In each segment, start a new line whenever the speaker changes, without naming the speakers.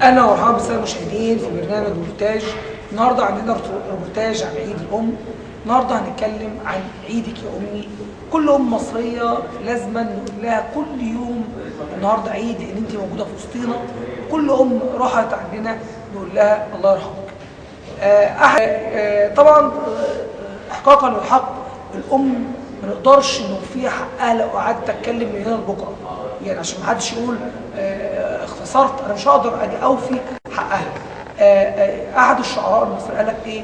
اهلا ومرحبا بالساده المشاهدين في برنامج روبورتاج. النهارده عندنا روبورتاج عن عيد الام. النهارده هنتكلم عن عيدك يا امي. كل ام مصريه لازم نقول لها كل يوم النهارده عيد ان انت موجوده في وسطينا. كل ام راحت عندنا نقول لها الله يرحمك. طبعا احقاقا للحق الام ما نقدرش نوفيها حقها لو قعدت اتكلم من هنا لبكره، يعني عشان ما حدش يقول اختصرت، انا مش هقدر اجي اوفي حقها. احد الشعراء المصري قال لك ايه؟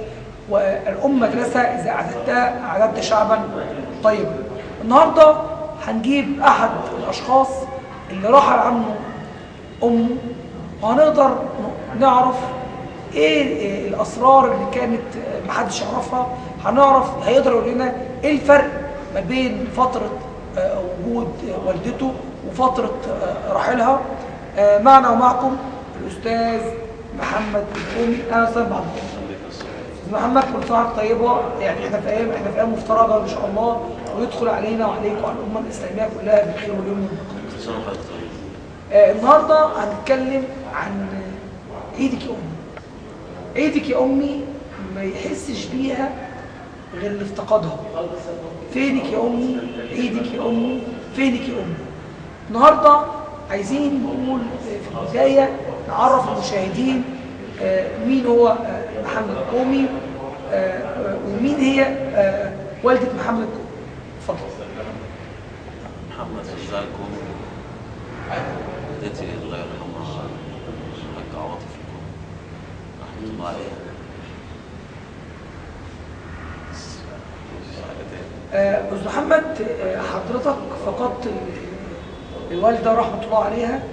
والام مدرسه اذا اعددتها اعددت شعبا طيبا. النهارده هنجيب احد الاشخاص اللي رحل عنه امه، وهنقدر نعرف ايه الاسرار اللي كانت محدش يعرفها. هنعرف، هيقدر يقول لنا ايه الفرق ما بين فتره وجود والدته وفتره رحيلها. معنا ومعكم الاستاذ محمد الأمي. اهلا وسهلا بحضرتك استاذ محمد. كل سنه وانت طيبه. يعني احنا في ايام مفترجه ان شاء الله، ويدخل علينا وعليكم وعلى الامه الاسلاميه كلها بالخير واليمن والبركه. النهارده هنتكلم عن عيدك يا امي. عيدك يا امي ما يحسش بيها غير اللي افتقدها. فينك يا امي؟ عيدك يا امي، فينك يا امي؟ النهارده عايزين نقول في البدايه نعرف المشاهدين مين هو محمد الكومي، ومين هي والدة محمد الكومي. اتفضل.
محمد فزاع الكومي والدتي الله يرحمها الحاجة عواطف الكومي رحمة الله عليها.
أستاذ محمد، حضرتك فقدت الوالدة رحمة الله عليها.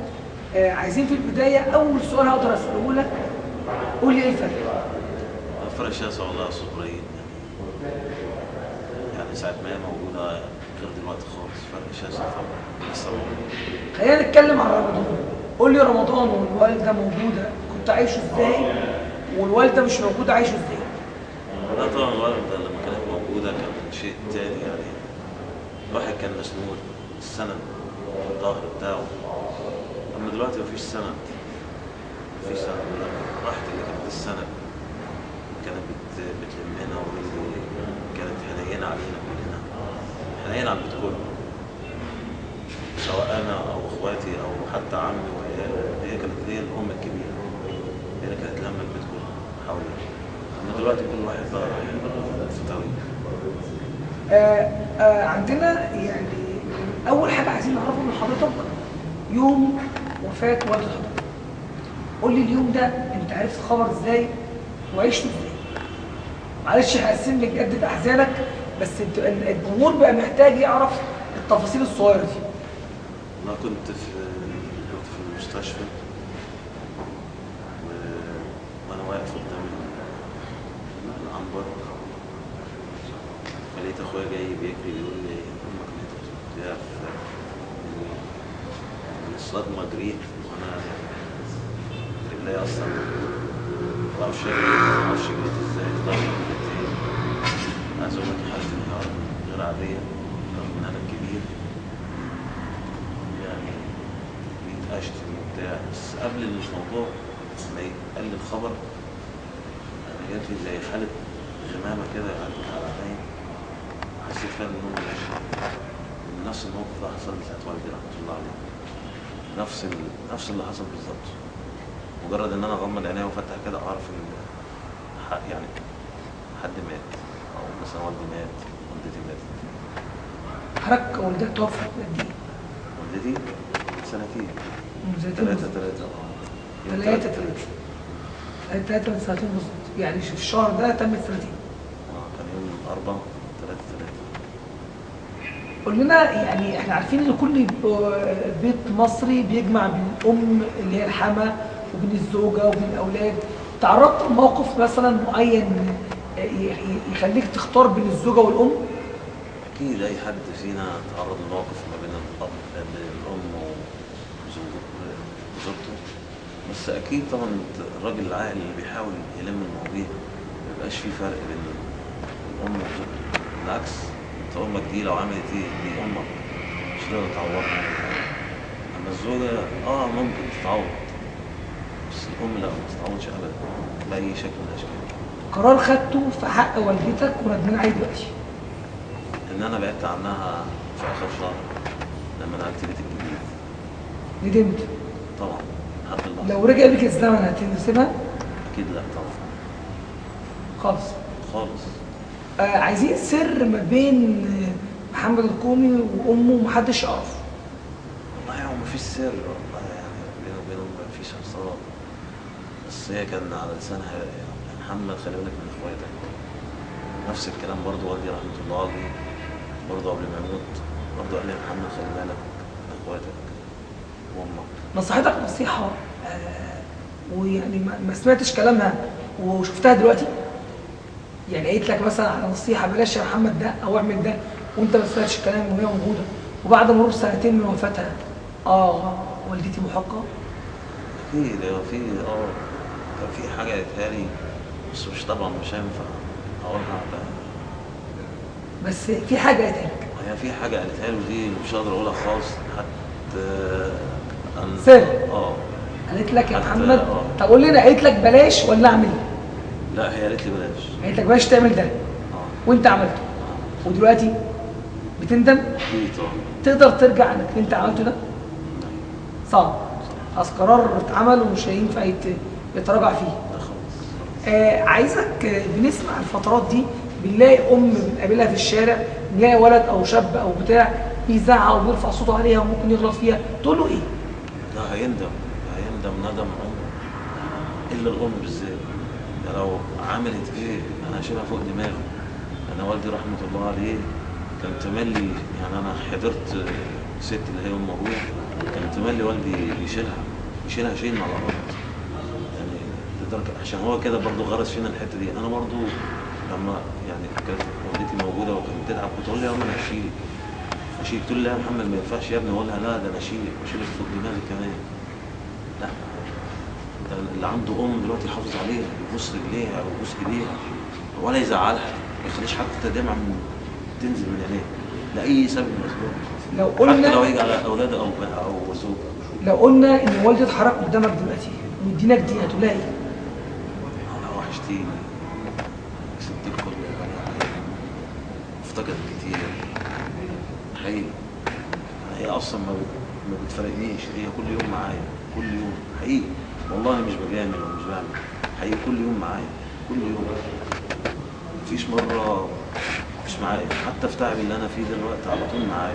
عايزين في البداية أول سؤال هقدر أسأله لك، قول لي إيه الفرق؟
الفرق شاسع والله صغيرين، يعني ساعة ما هي موجودة غير دلوقتي خالص، فرق شاسع طبعا لسه موجود.
خلينا نتكلم عن رمضان. قول لي رمضان والوالدة موجودة كنت عايشه إزاي؟ والوالدة مش موجودة عايشه إزاي؟
لا طبعا الوالدة لما كانت موجودة كان شيء تاني، يعني الواحد كان مسنود، السند الظهر بتاعه. أما دلوقتي مفيش سند، مفيش سند. راحت اللي كانت السند، كانت بتلمنا وكانت حنينة علينا كلنا، حنينة على البيت كله، سواء أنا أو إخواتي أو حتى عمي وعياله. هي كانت هي الأم الكبيرة، هي اللي كانت لما البيت كله حواليها. أما دلوقتي كل واحد بقى في طريق.
عندنا يعني أول حاجة عايزين نعرفها من حضرتك يوم وفاة والدة حضرتك. قول لي اليوم ده أنت عرفت الخبر إزاي وعشته إزاي؟ معلش هقسم لك عدة أحزانك، بس الجمهور بقى محتاج يعرف التفاصيل الصغيرة دي.
أنا كنت في المستشفى وأنا واقف قدام العنبر، فلقيت أخويا جاي بيجري بيقول لي أمك ماتت. من الصدمة جريت، وأنا رجلي أصلا معرفش جريت إزاي، معرفش جريت إيه. عايز أقول لك حالتي غير عادية رغم إن أنا الكبير، يعني بيتأشتم وبتاع. بس قبل الموضوع ما يتقال لي الخبر أنا جات لي زي حالة غمامة كده على عيني، حسيت فيها إن أمي ماشية. نفس الموقف ده حصل لي ساعة والدي رحمة الله عليه، نفس اللي حصل بالظبط. مجرد ان انا اغمض عينيا وافتح كده اعرف ان يعني حد مات، او مثلا والدي مات، والدتي ماتت.
حضرتك والدتك توفت قد ايه؟
والدتي سنتين.
ثلاثة سنتين بالظبط، يعني في الشهر ده تمت سنتين.
كان يوم 4/3/3.
قول لنا، يعني احنا عارفين ان كل بيت مصري بيجمع بين الام اللي هي الحما وبين الزوجه وبين الاولاد. تعرضت لموقف مثلا معين يخليك تختار بين الزوجه والام؟
اكيد اي حد فينا تعرض لموقف ما بين الام وزوجته، بس اكيد طبعا الراجل العاقل اللي بيحاول يلم المواضيع ما يبقاش في فرق بين الام وزوجته. بالعكس، انت امك دي لو عملت ايه دي امك، مش هتقدر تعوضها. اما الزوجه ممكن تتعوض، بس الام لا ما تتعوضش ابدا باي شكل من الاشكال.
قرار خدته في حق والدتك وندمان عليه دلوقتي؟
ان انا بعدت عنها في اخر شهر لما نقلت بيت الجديد.
ندمت؟
طبعا لحد اللحظه.
لو رجع بك الزمن هتسيبها؟
اكيد لا طبعا.
خالص؟
خالص.
عايزين سر ما بين محمد الكومي وامه ومحدش يعرفه.
والله هو مفيش سر والله، يعني بينه وبينهم مفيش اسرار، بس هي كان على لسانها يا محمد خلي بالك من اخواتك. نفس الكلام برضه والدي رحمه الله عليه برضه قبل ما يموت برضه قال لي يا محمد خلي بالك من اخواتك وامك.
نصحتك نصيحه ويعني ما سمعتش كلامها وشفتها دلوقتي؟ يعني قالت لك مثلا على نصيحه بلاش يا محمد ده او اعمل ده وانت ما سمعتش الكلام وهي موجوده وبعد مرور سنتين من وفاتها والدتي محقه؟
اكيد في كان في حاجه قالتها لي بس طبعا مش هينفع اقولها على.
بس في حاجه قالتها لك؟
هي في حاجه قالتها لي ودي مش هقدر اقولها خالص حتى
سر؟
قالت
لك يا محمد طب قول لنا قالت لك بلاش ولا اعمل؟
لا هي قالت لي بلاش.
قالت لك بلاش تعمل ده وانت عملته ودلوقتي بتندم؟
اكيد
تقدر ترجع انك انت عملته ده؟ صعب. خلاص قرار اتعمل ومش هينفع يتراجع فيه.
ده خالص.
عايزك بنسمع الفترات دي بنلاقي بنقابلها في الشارع، بنلاقي ولد او شاب او بتاع بيزعق وبيرفع صوته عليها وممكن يغلط فيها، تقول له ايه؟
لا هيندم ندم عمره الا الام بالذات. ده لو عملت ايه انا هشيلها فوق دماغي. انا والدي رحمه الله عليه كان تملي، يعني انا حضرت ست اللي هي ام ابويا كان تملي والدي يشيلها شيل على الارض، يعني لدرجه عشان هو كده برضه غرس فينا الحته دي. انا برضه لما يعني كانت والدتي موجوده وكانت بتتعب كنت اقول لها يا ماما انا اشيلك تقول لي يا محمد ما ينفعش يا ابني، اقول لها لا ده انا اشيلك فوق دماغي كمان. لا ده اللي عنده دلوقتي يحافظ عليها يبص رجليها ويبص ايديها ولا يزعلها، ما يخليش حتى دمعه تنزل من عينيها لاي سبب من الاسباب، حتى لو هيجي على اولاده او زوجها.
لو قلنا ان والدتي اتحرك قدامك دلوقتي ومديناك دي هتقول لها ايه؟
انا وحشتيني سبت الكل افتقدت كتير حقيقي. هي اصلا ما بتفرقنيش، هي كل يوم معايا كل يوم حقيقي والله مش بجامل ومش بعمل حقيقي، كل يوم معايا كل يوم. مفيش مره مش معايا، حتى في تعبي اللي انا فيه دلوقتي على طول معايا.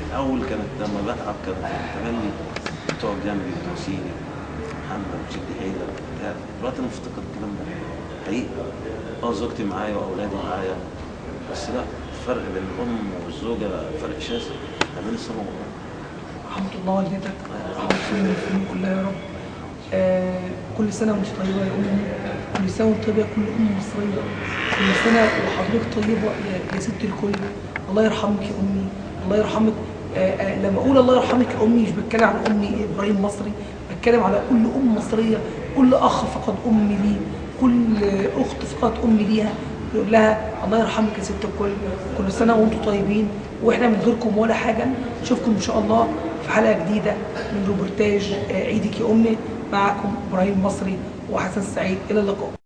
الاول كانت لما بتعب كانت تملي بتقعد جنبي وتواسيني محمد وتشد حيلك بتاع. دلوقتي انا مفتقد الكلام ده حقيقي. زوجتي معايا واولادي معايا، بس لا الفرق بين الام والزوجه فرق شاسع ما بين السماء والارض.
رحمة الله والدتك رحمة الله كلها يا رب. كل سنة وانت طيبة يا أمي، كل سنة وانت طيبة يا كل أم مصرية، كل سنة وحضرتك طيبة يا ست الكل. الله يرحمك يا أمي، الله يرحمك. لما أقول الله يرحمك يا أمي مش بتكلم عن أمي إبراهيم مصري، بتكلم على كل أم مصرية، كل أخ فقد أم ليه، كل أخت فقدت أم ليها، يقول لها الله يرحمك يا ست الكل، كل سنة وانتم طيبين واحنا من غيركم ولا حاجة. نشوفكم إن شاء الله في حلقة جديدة من روبرتاج عيدك يا أمي. معكم إبراهيم مصري وحسن سعيد، إلى اللقاء.